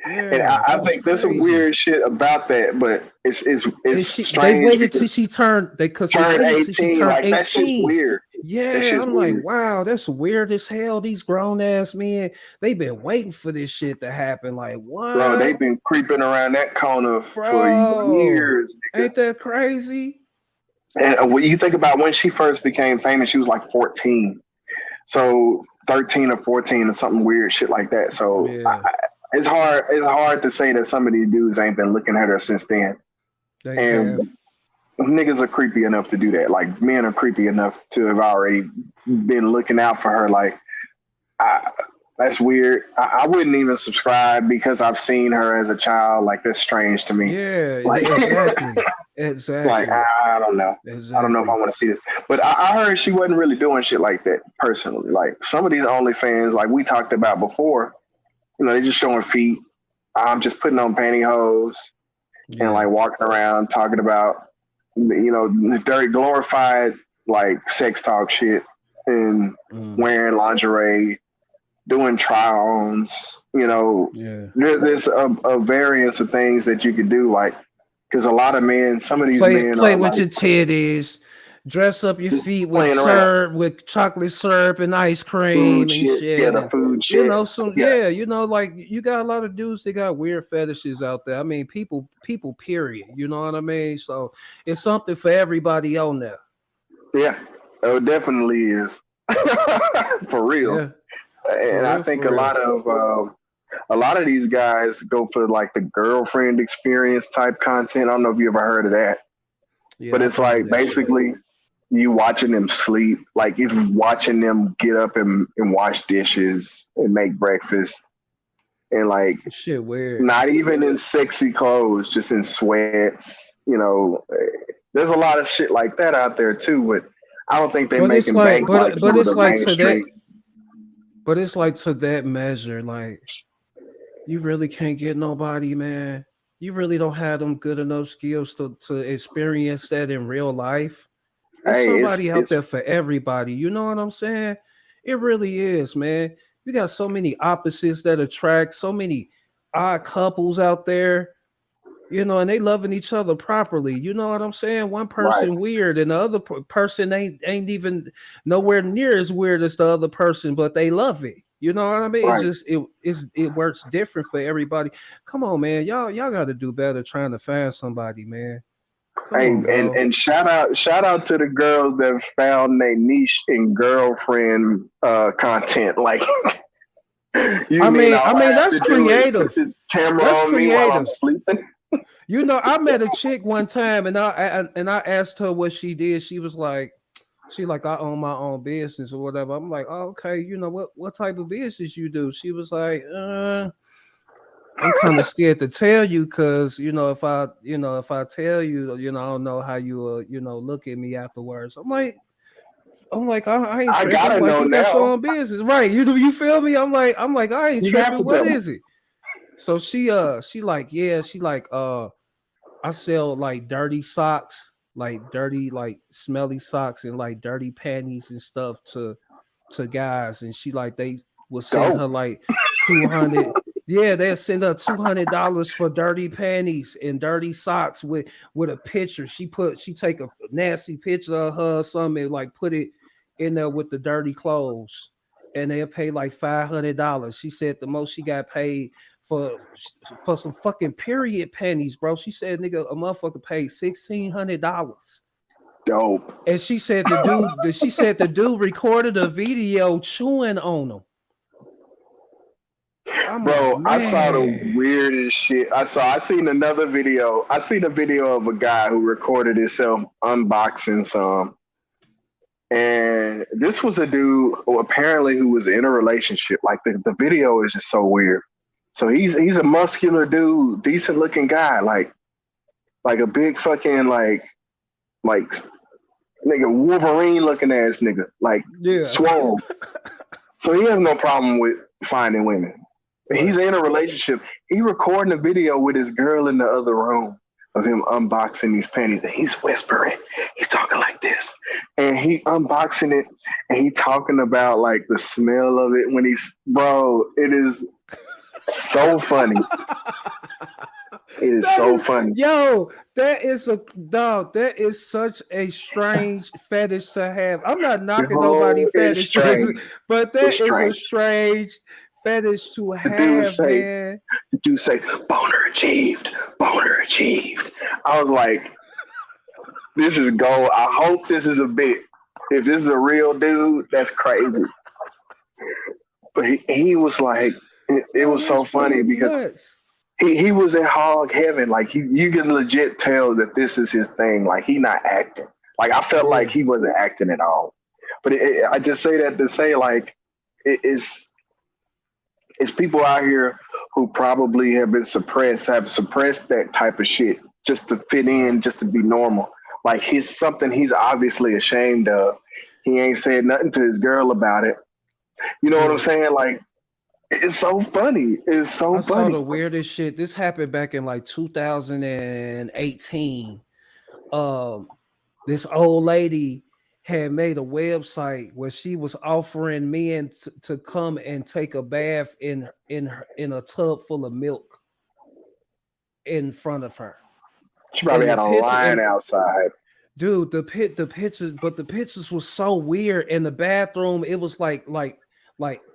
And Yeah, I that was think there's some crazy. weird shit about that, but it's And they strange waited till because she turned they turn waited till she 18, turned like that shit's 18. weird. That Yeah, shit's I'm like, weird. wow, that's weird as hell. These grown ass men, they've been waiting for this shit to happen. Like, Bro, what? they've been creeping around that corner for Bro, years, nigga. ain't that crazy? And when you think about when she first became famous, she was like 14. So 13 or 14 or something weird shit like that. So Yeah, it's hard to say that some of these dudes ain't been looking at her since then. they have. And niggas are creepy enough to do that. Like, men are creepy enough to have already been looking out for her. Like, I, that's weird. I wouldn't even subscribe because I've seen her as a child. Like, that's strange to me. Yeah, Like, exactly. like, Exactly. I don't know. I don't know if I Exactly. want to see this. But I heard she wasn't really doing shit like that personally. Like, some of these OnlyFans, like we talked about before, they just showing feet. I'm just putting on pantyhose and Yeah. like walking around talking about, dirty glorified like sex talk shit and Mm, wearing lingerie, doing try-ons. yeah. There's a variance of things that you could do. Like, because a lot of men, some of these men Play are with like, your titties. dress up your just feet with playing around. syrup, with chocolate syrup and ice Food cream and shit. Yeah, shit, the and food shit. Yeah. like you got a lot of dudes that got weird fetishes out there. I mean, people, period. You know what I mean? So it's something for everybody on there. Yeah. It definitely is. For real. Yeah, for And I real, think for real. a lot of these guys go for like the girlfriend experience type content. I don't know if you ever heard of that, but Yeah, I've it's heard of like that shit. basically you watching them sleep, like if watching them get up and wash dishes and make breakfast, and like Shit, weird. not even in sexy clothes, just in sweats. There's a lot of shit like that out there too, but I don't think they're But it's making like, bank like but some of it's the like to that, mainstream. but it's like to that measure, like you really can't get nobody, man. You really don't have them good enough skills to experience that in real life. It's Hey, somebody out it's there for everybody. You know what I'm saying? It really is, man. You got so many opposites that attract, so many odd couples out there, and they loving each other properly. You know what I'm saying? One right, person weird and the other person ain't even nowhere near as weird as the other person, but they love it. You know what I mean? It's right. just it works different for everybody. Come on, man. Y'all got to do better trying to find somebody, man. Come Hey, on, bro. and shout out to the girls that found their niche in girlfriend content. Like, you mean I all I mean have that's to do is put creative. this camera That's on me while I'm creative. sleeping? I met a chick one time, and I asked her what she did. She like, I own my own business or whatever. I'm like, oh, okay, what type of business you do? She was like, I'm kind of scared to tell you because if I tell you, I don't know how you look at me afterwards. I'm like, I ain't I tripping. gotta Like, know you got your now. own business, right? You feel me? I'm like, I ain't You have tripping. to What tell me. is it? So she like, yeah, she like, I sell like dirty socks, like dirty, like smelly socks and like dirty panties and stuff to guys. And she like they will send her Dope. like 200. Yeah, they'll send her $200 for dirty panties and dirty socks with a picture. She take a nasty picture of her or something and like put it in there with the dirty clothes. And they'll pay like $500. She said the most she got paid for for some fucking period panties, bro. She said, nigga, a motherfucker paid $1,600. Dope. And she said the dude recorded a video chewing on them. I'm like, Bro, I saw the man. weirdest shit. I seen another video. I seen a video of a guy who recorded himself unboxing some. And this was a dude who apparently who was in a relationship. Like the video is just so weird. So he's a muscular dude, decent looking guy, like a big fucking like nigga Wolverine looking ass nigga, like Yeah. swole. So he has no problem with finding women. He's Right. in a relationship. He recording a video with his girl in the other room of him unboxing these panties, and he's whispering. He's talking like this, and he unboxing it, and he talking about like the smell of it when he's bro. It is so funny. It is That so is, funny. yo, that is a dog. That is such a strange fetish to have. I'm not knocking nobody Oh, it's fetishes, strange. but It's that is a strange. strange fetish to The dude have, say, man. the dude say, boner achieved, boner achieved. I was like, this is gold. I hope this is a bit. If this is a real dude, that's crazy. But he was like, it Yo, was so that's funny fucking because nuts. he was in hog heaven. Like you can legit tell that this is his thing. Like he not acting. Like I felt like Yeah. he wasn't acting at all. But I just say that to say like it's people out here who probably have suppressed that type of shit just to fit Right. in, just to be normal. Like he's something he's obviously ashamed of. He ain't said nothing to his girl about it. You know what I'm Yeah. saying? Like it's so funny. It's so I saw funny. the weirdest shit. This happened back in like 2018. Um, this old lady had made a website where she was offering men to come and take a bath in a tub full of milk in front of her. She probably And the had a picture line and outside. dude, the pictures, but the pictures was so weird. In the bathroom, it was like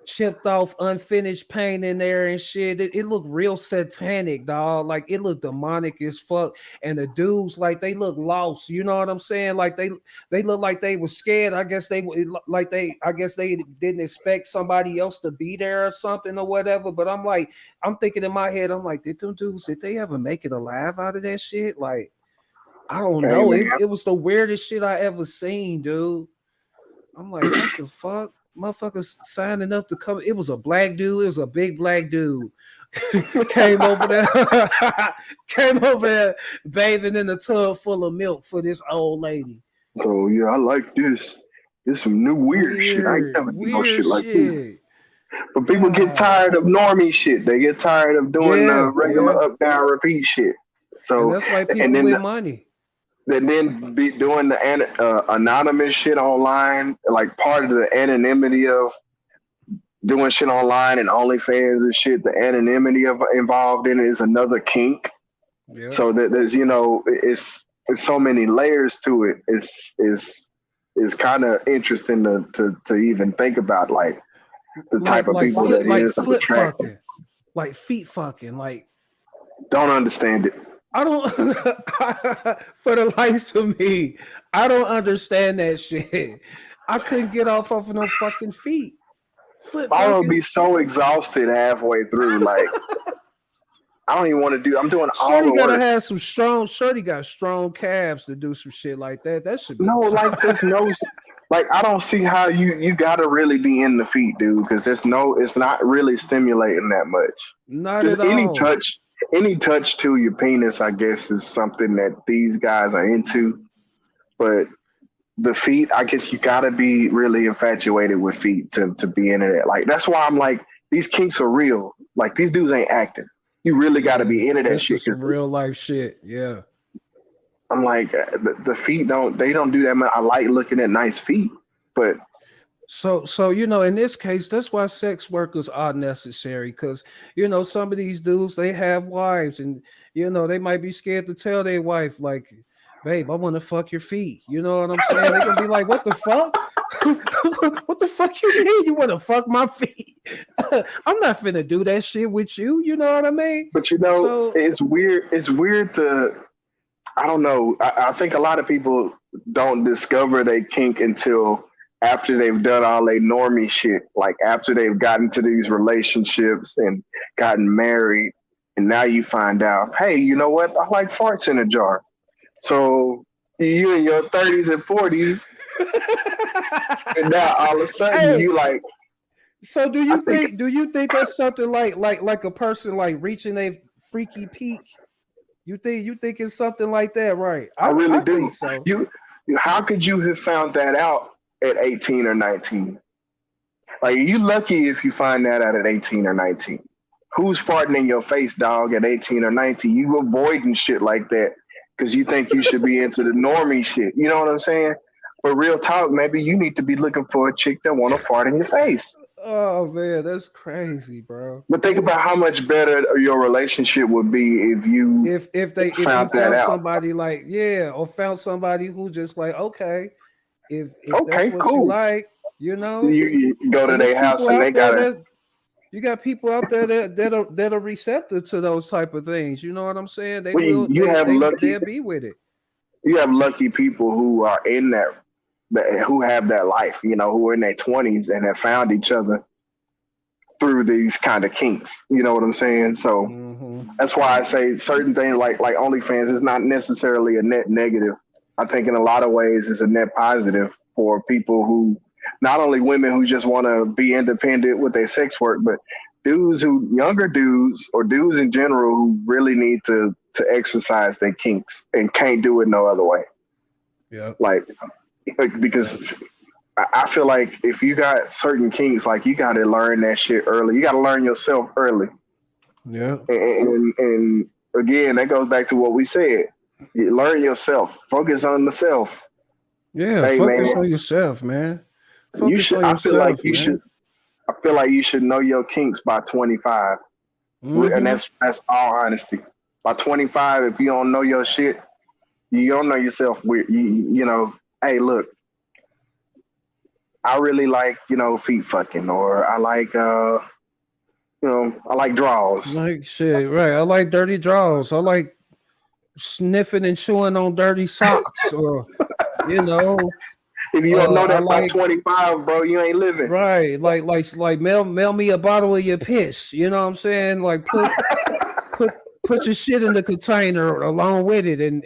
chipped off, unfinished paint in there and shit. It looked real satanic, dog. Like it looked demonic as fuck. And the dudes, like they look lost. You know what I'm saying? Like they look like they were scared. I guess I guess they didn't expect somebody else to be there or something or whatever. But I'm thinking in my head, I'm like, did they ever make it alive out of that shit? Like, I don't Hey know. man, It was the weirdest shit I ever seen, dude. I'm like, what the fuck? Motherfuckers signing up to come. It was a black dude. It was a big black dude. came over there, came over there bathing in a tub full of milk for this old lady. so yeah, I like this. This some new weird shit. I ain't never do no Weird shit like this. shit. But people get God. tired of normie shit. They get tired of doing the Yeah, regular yeah. up down repeat shit. And So that's like and people then with money. then be doing the anonymous shit online, like part of the anonymity of doing shit online and OnlyFans and shit. The anonymity of involved in it is another kink. Yeah. So that there's it's so many layers to it. It's kind of interesting to even think about like the type of people that like is foot attractive. fucking, like feet fucking, like Don't understand it. I don't for the life of me, I don't understand that shit. I couldn't get off of no fucking feet. Foot I would fucking. be so exhausted halfway through. Like I don't even want to do. I'm doing all Shorty the gotta work. have some strong. Shorty got strong calves to do some shit like that. That should be No, tough. like there's no. Like I don't see how you gotta really be in the feet, dude, because there's no. It's not really stimulating that much. Not Just at all. any touch to your penis, I guess, is something that these guys are into. But the feet, I guess you gotta be really infatuated with feet to be into that. Like that's why I'm like, these kinks are real. Like these dudes ain't acting. You really gotta Yeah, be into that that's shit. just some real life shit. Yeah. I'm like, the feet don't do that much. I like looking at nice feet, but So in this case, that's why sex workers are necessary because some of these dudes they have wives and they might be scared to tell their wife like, babe, I want to fuck your feet. You know what I'm saying? They're gonna be like, what the fuck? What the fuck you mean? You want to fuck my feet? I'm not finna do that shit with you. You know what I mean? but So it's weird. It's weird to I don't know. I think a lot of people don't discover they kink until after they've done all their normie shit. Like after they've gotten to these relationships and gotten married, and now you find out, hey, you know what? I like farts in a jar. So you in your 30s and 40s, and now all of a sudden hey, you like, so do I you think think that's something like a person like reaching a freaky peak? You think it's something like that, right? I really I do. think so. How could you have found that out at 18 or 19? Like you lucky if you find that out at 18 or 19. Who's farting in your face, dog, at 18 or 19? You avoiding shit like that because you think you should be into the normie shit. You know what I'm saying? But real talk, maybe you need to be looking for a chick that want to fart in your face. Oh man, that's crazy, bro. But think about how much better your relationship would be if you If you found that found out. somebody like or found somebody who just like okay, if that's Okay, what you cool. like, You go to and there's their house people and they out there got a that you got people out there that are receptive to those type of things. You know what I'm saying? They well, will you have lucky they'll be with it. you have lucky people who are in that who have that life, who are in their 20s and have found each other through these kind of kinks. You know what I'm saying? So Hmm. that's why I say certain things like OnlyFans is not necessarily a net negative. I think in a lot of ways it's a net positive for people who, not only women who just want to be independent with their sex work, but younger dudes or dudes in general who really need to exercise their kinks and can't do it no other way. Yeah. Like because I feel like if you got certain kinks, like you got to learn that shit early. You got to learn yourself early. Yeah. And again, that goes back to what we said. You learn yourself. Focus on the self. Yeah. Hey Focus man, on yourself, man. you Focus should. on yourself, man. I feel like you should know your kinks by 25, and Hmm. that's all honesty. By 25, if you don't know your shit, You don't know yourself. You know, hey, look, I really like, feet fucking, or I like, I like draws. Like shit, right? I like dirty draws. I like sniffing and chewing on dirty socks, or you know, If you don't know I that by like 25, bro, you ain't living. right, like mail me a bottle of your piss. You know what I'm saying? Like put put your shit in the container along with it, and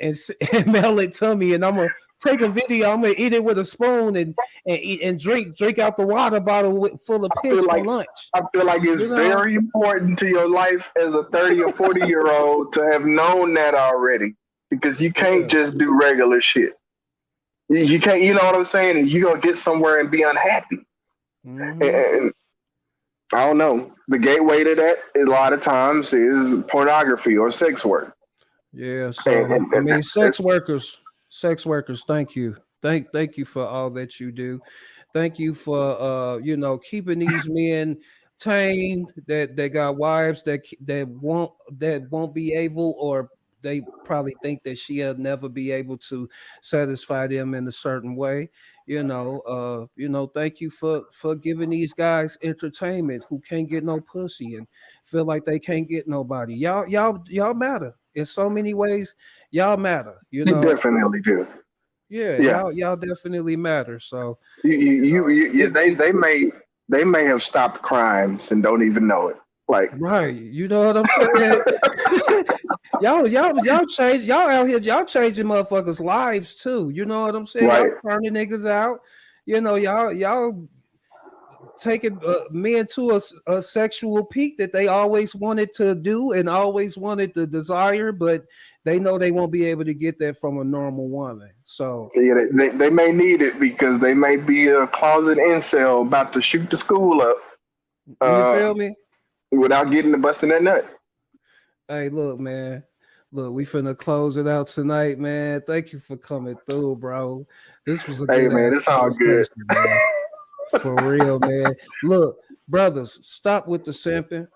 mail it to me, and I'm gonna take a video. I'm gonna eat it with a spoon and eat and drink out the water bottle full of I piss feel for like lunch. I feel like it's You know? very important to your life as a 30 or 40-year-old to have known that already, because you can't Yeah. just do regular shit. You can't, you know what I'm saying? And you're gonna get somewhere and be unhappy. Mm-hmm. And I don't know. The gateway to that a lot of times is pornography or sex work. Yeah. And, So and, I and mean, that's sex workers. Thank you. Thank you for all that you do. Thank you for keeping these men tamed, that they got wives that won't be able, or they probably think that she'll never be able to satisfy them in a certain way. Thank you for giving these guys entertainment who can't get no pussy and feel like they can't get nobody. Y'all matter in so many ways. Y'all matter, you definitely do. yeah, Yeah. y'all definitely matter. So They it they may have stopped crimes and don't even know it. Like, right, you know what I'm saying? y'all change, y'all out here, y'all changing motherfuckers' lives too. You know what I'm saying? Y'all right. turning niggas out. Y'all taking men to a sexual peak that they always wanted to do and always wanted to desire, but they know they won't be able to get that from a normal woman. So Yeah, they may need it because they may be a closet incel about to shoot the school up you uh, feel me? without getting to busting that nut. Hey, look, man. Look, we finna close it out tonight, man. Thank you for coming through, bro. This was a Hey, good man, ass it's all good. conversation, man. For real, man. Look, brothers, stop with the simping.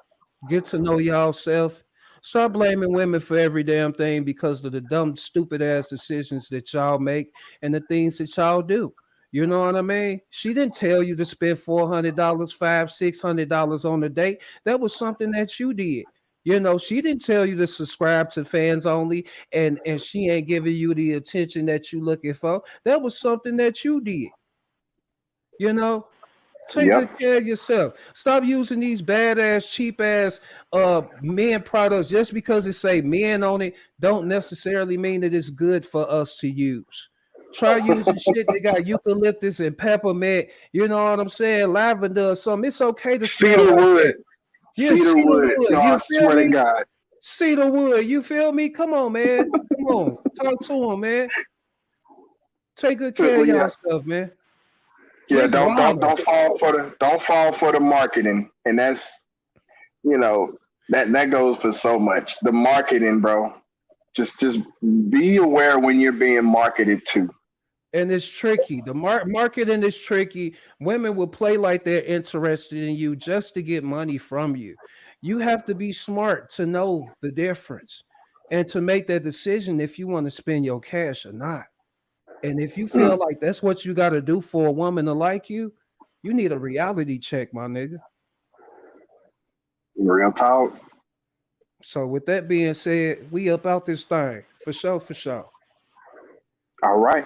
Get to know y'all self. Stop blaming women for every damn thing because of the dumb, stupid ass decisions that y'all make and the things that y'all do. You know what I mean? She didn't tell you to spend $400, $600 on a date. That was something that you did. She didn't tell you to subscribe to fans only, and she ain't giving you the attention that you looking for. That was something that you did. You know, take good Yep. care of yourself. Stop using these badass, cheap ass men products just because it say men on it. Don't necessarily mean that it's good for us to use. Try using shit that got eucalyptus and peppermint. You know what I'm saying? Lavender or something. It's okay to smell Cedar like that. wood. Yeah, Cedar cedar wood. wood. No, You I feel swear to me? God. Cedar wood. You feel me? Come on, man. Come on. Talk to him, man. Take good care Well, of yeah, yourself, man. yeah. Drink Don't water. fall for the marketing, and that's that goes for so much. The marketing, bro. Just be aware when you're being marketed to. And it's tricky. The marketing is tricky. Women will play like they're interested in you just to get money from you. You have to be smart to know the difference and to make that decision if you want to spend your cash or not. And if you feel Mm, like that's what you got to do for a woman to like you need a reality check, my nigga. real talk. So with that being said, we up out this thing for sure, for sure. All right.